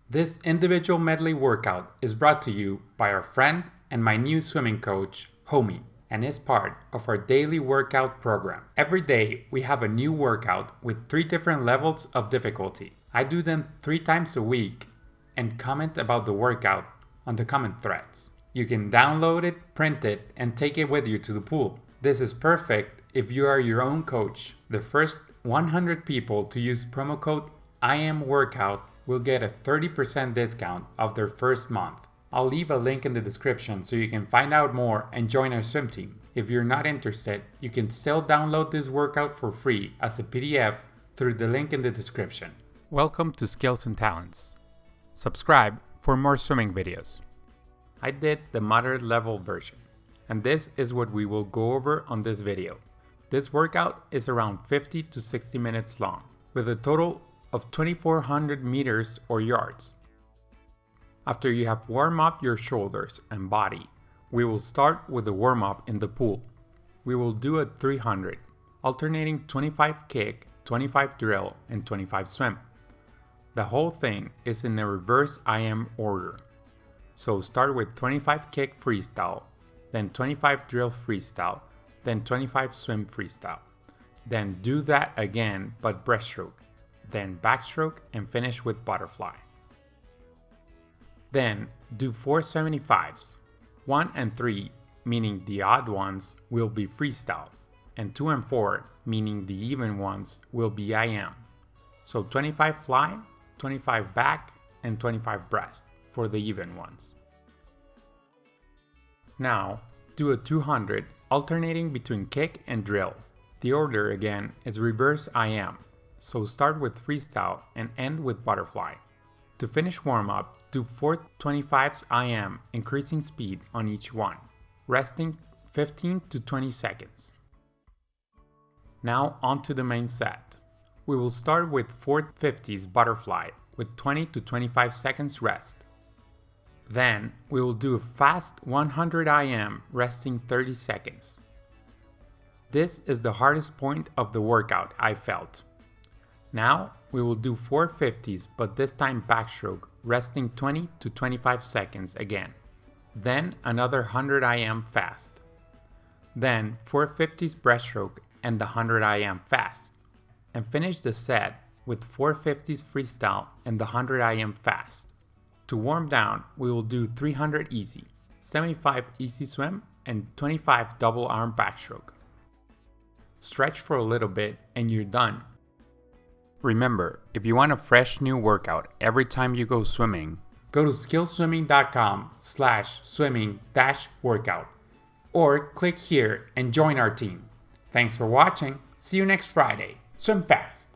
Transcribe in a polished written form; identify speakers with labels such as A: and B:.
A: This individual medley workout is brought to you by our friend and my new swimming coach, Homie, and is part of our daily workout program. Every day we have a new workout with 3 different levels of difficulty. I do them 3 times a week and comment about the workout on the comment threads. You can download it, print it, and take it with you to the pool. This is perfect if you are your own coach. The first 100 people to use promo code IAMWORKOUT will get a 30% discount of their first month. I'll leave a link in the description so you can find out more and join our swim team. If you're not interested, you can still download this workout for free as a PDF through the link in the description. Welcome to Skills and Talents. Subscribe for more swimming videos. I did the moderate level version, and this is what we will go over on this video. This workout is around 50 to 60 minutes long, with a total of 2,400 meters or yards. After you have warmed up your shoulders and body, we will start with the warm-up in the pool. We will do a 300, alternating 25 kick, 25 drill, and 25 swim. The whole thing is in the reverse IM order. So start with 25 kick freestyle, then 25 drill freestyle, then 25 swim freestyle. Then do that again but breaststroke, then backstroke, and finish with butterfly. Then do 4 75s. 1 and 3, meaning the odd ones, will be freestyle, and 2 and 4, meaning the even ones, will be IM. So 25 fly, 25 back, and 25 breast for the even ones. Now do a 200, alternating between kick and drill. The order again is reverse IM. So start with freestyle and end with butterfly. To finish warm-up, do 4 25s IM, increasing speed on each one, resting 15 to 20 seconds. Now on to the main set. We will start with 4 50s butterfly with 20 to 25 seconds rest. Then we will do a fast 100 IM, resting 30 seconds. This is the hardest point of the workout, I felt. Now we will do 4 50s, but this time backstroke, resting 20 to 25 seconds again. Then another 100 IM fast. Then 4 50s breaststroke and the 100 IM fast. And finish the set with 4 50s freestyle and the 100 IM fast. To warm down, we will do 300 easy, 75 easy swim, and 25 double arm backstroke. Stretch for a little bit and you're done. Remember, if you want a fresh new workout every time you go swimming, go to skillswimming.com/swimming-workout or click here and join our team. Thanks for watching. See you next Friday. Swim fast.